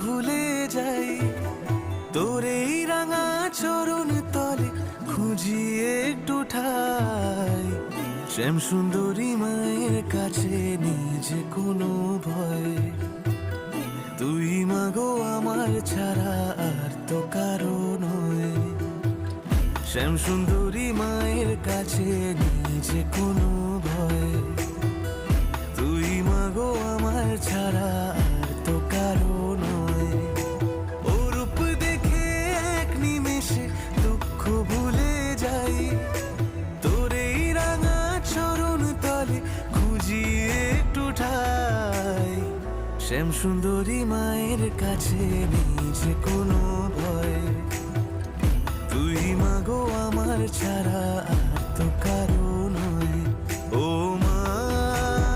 ভুলে যাই, তোর এই রাঙা চরণ তলে খুঁজি একটু ঠাই। শ্যাম সুন্দরী মায়ের কাছে নিজে কোনো ভয়, তুই মাগো আমার ছাড়া আর তো কারো নয়। শ্যাম সুন্দরী মায়ের কাছে নিজে কোনো ভয়, তুই মাগো আমার ছাড়া আর তো কারো নয়। ও রূপ দেখে এক নিমেষে দুঃখ ভুলে যাই, তোর এই রাঙা চরণ তলে খুঁজি একটু ঠাই। শ্যাম সুন্দরী মায়ের কাছে নিজে কোনো ভয়, তুই মাগো আমার ছাড়া আর তো কারো